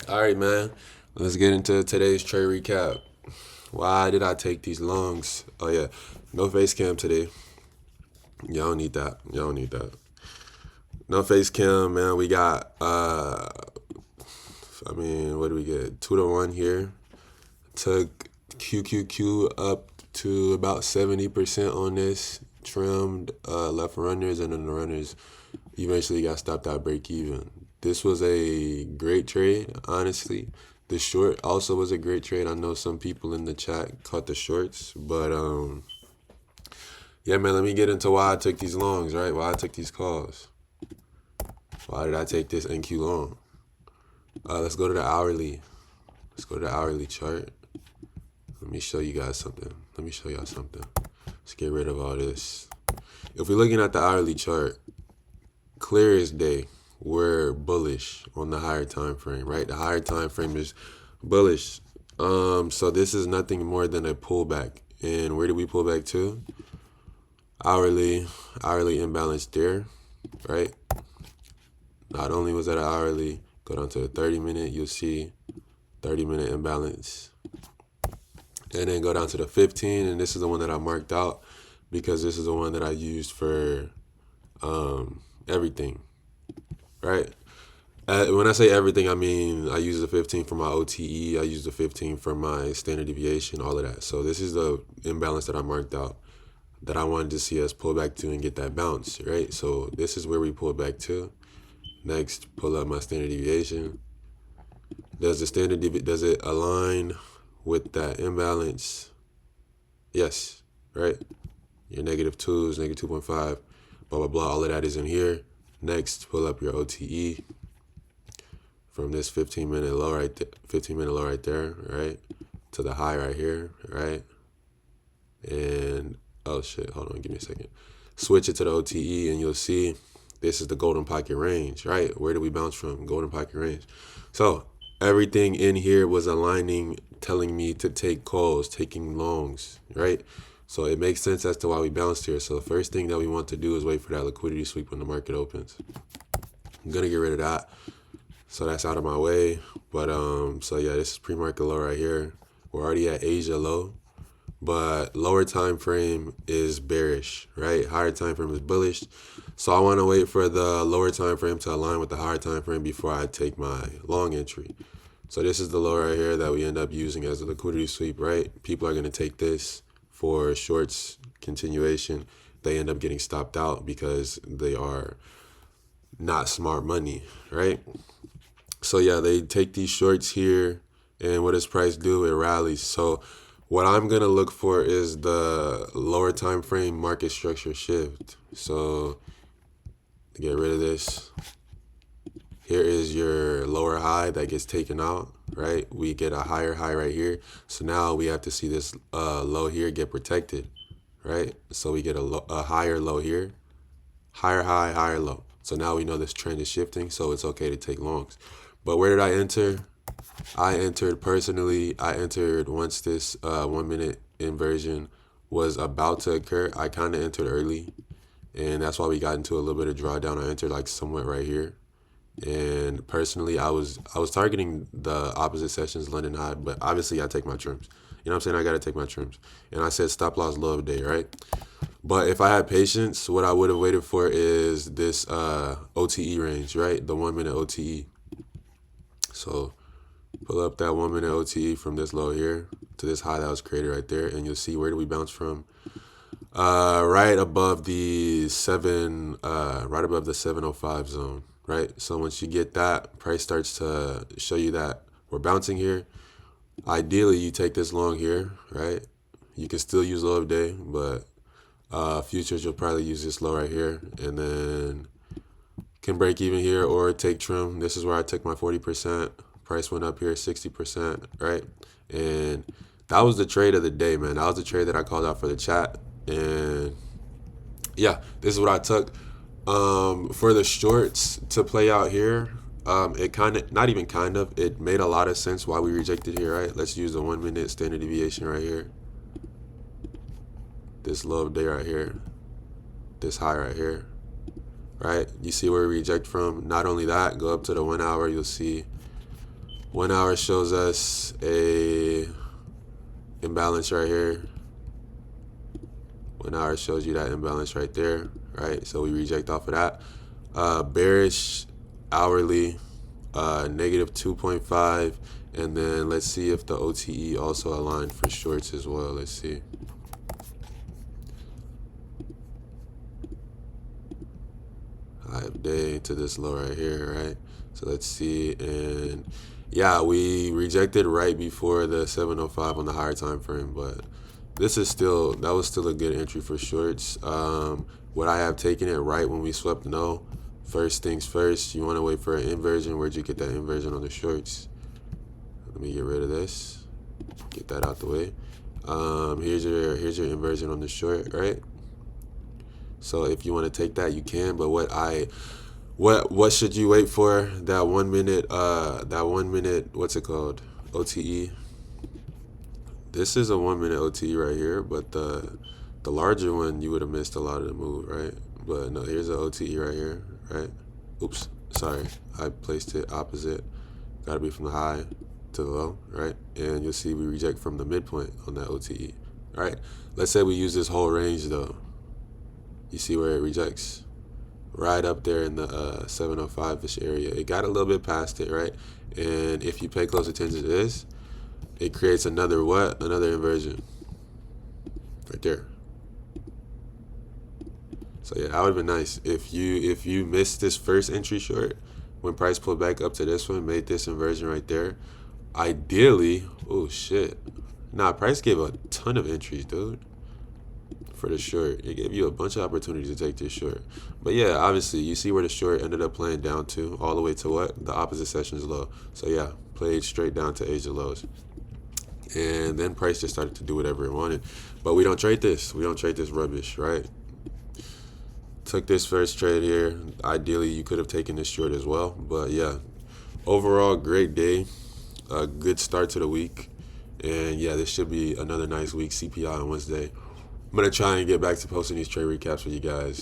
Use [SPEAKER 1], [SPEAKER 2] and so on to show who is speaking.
[SPEAKER 1] All right, man. Let's get into today's trade recap. Why did I take these longs? Oh yeah, no face cam today. Y'all don't need that. Y'all don't need that. No face cam, man. We got what do we get? 2-1 here. Took QQQ up to about 70% on this. Trimmed left runners, and then the runners eventually got stopped at break even. This was a great trade, honestly. The short also was a great trade. I know some people in the chat caught the shorts, but yeah, man. Let me get into why I took these longs, right? Why I took these calls. Why did I take this NQ long? Let's go to the hourly. Let's go to the hourly chart. Let me show you guys something. Let me show y'all something. Let's get rid of all this. If we're looking at the hourly chart, clear as day, we're bullish on the higher time frame, right? The higher time frame is bullish. So this is nothing more than a pullback. And where did we pull back to? Hourly imbalance there, right? Not only was that an hourly, go down to a 30-minute, you'll see 30-minute imbalance. And then go down to the 15, and this is the one that I marked out because this is the one that I used for everything, right? When I say everything, I mean I use the 15 for my OTE, I use the 15 for my standard deviation, all of that. So this is the imbalance that I marked out that I wanted to see us pull back to and get that bounce, right? So this is where we pull back to. Next, pull up my standard deviation. Does it align with that imbalance? Yes, right? Your -2s, -2.5, blah, blah, blah. All of that is in here. Next, pull up your OTE from this 15-minute low right there, 15-minute low right there, right? To the high right here, right? And, oh shit, hold on, give me a second. Switch it to the OTE and you'll see this is the golden pocket range, right? Where did we bounce from? Golden pocket range. So everything in here was aligning, telling me to take calls, taking longs, right? So it makes sense as to why we bounced here. So the first thing that we want to do is wait for that liquidity sweep when the market opens. I'm gonna get rid of that. So that's out of my way. But so yeah, this is pre-market low right here. We're already at Asia low, but lower time frame is bearish, right? Higher time frame is bullish. So I want to wait for the lower time frame to align with the higher time frame before I take my long entry. So this is the low right here that we end up using as a liquidity sweep, right? People are going to take this for shorts continuation. They end up getting stopped out because they are not smart money, right? So yeah, they take these shorts here, and what does price do? It rallies. So what I'm gonna look for is the lower time frame market structure shift. So to get rid of this, here is your lower high that gets taken out, right? We get a higher high right here. So now we have to see this low here get protected, right? So we get a higher low here, higher high, higher low. So now we know this trend is shifting, so it's okay to take longs. But where did I enter? I entered once this 1 minute inversion was about to occur. I kind of entered early, and that's why we got into a little bit of drawdown. I entered like somewhere right here. And personally, I was targeting the opposite sessions, London high, but obviously I take my trims. You know what I'm saying? I got to take my trims. And I said stop loss low of day, right? But if I had patience, what I would have waited for is this OTE range, right? The 1 minute OTE. So pull up that 1 minute OTE from this low here to this high that was created right there, and you'll see where do we bounce from. Right above the 705 zone, right? So once you get that, price starts to show you that we're bouncing here. Ideally, you take this long here, right? You can still use low of day, but futures you'll probably use this low right here, and then can break even here or take trim. This is where I took my 40%. Price went up here 60%, right? And that was the trade of the day, man. That was the trade that I called out for the chat. And yeah, this is what I took. For the shorts to play out here, it kind of, not even kind of, it made a lot of sense why we rejected here, right? Let's use the 1 minute standard deviation right here. This low of day right here. This high right here, right? You see where we reject from. Not only that, go up to the 1 hour, you'll see 1 hour shows us a imbalance right here. 1 hour shows you that imbalance right there, right? So we reject off of that. Bearish hourly, negative 2.5. And then let's see if the OTE also aligned for shorts as well. Let's see. High day to this low right here, right? So let's see. And yeah, we rejected right before the 705 on the higher time frame, but this is still, that was still a good entry for shorts. Would I have taken it right when we swept? No. First things first, you want to wait for an inversion. Where'd you get that inversion on the shorts? Let me get rid of this. Get that out the way. Here's your inversion on the short, right? So if you want to take that, you can. But what should you wait for? That 1 minute, what's it called? OTE. This is a 1 minute OTE right here, but the larger one, you would have missed a lot of the move, right? But no, here's an OTE right here, right? Oops, sorry, I placed it opposite. Got to be from the high to the low, right? And you'll see we reject from the midpoint on that OTE, right? Let's say we use this whole range though. You see where it rejects? Right up there in the 705-ish area. It got a little bit past it, right? And if you pay close attention to this, it creates another what? Another inversion. Right there. So yeah, that would have been nice. If you missed this first entry short, when price pulled back up to this one, made this inversion right there, ideally, oh shit. Nah, price gave a ton of entries, dude. For the short, it gave you a bunch of opportunities to take this short. But yeah, obviously you see where the short ended up playing down to, all the way to what? The opposite session's low. So yeah, played straight down to Asia lows. And then price just started to do whatever it wanted. But we don't trade this. We don't trade this rubbish, right? Took this first trade here. Ideally, you could have taken this short as well. But yeah, overall, great day. A good start to the week. And yeah, this should be another nice week. CPI on Wednesday. I'm going to try and get back to posting these trade recaps for you guys.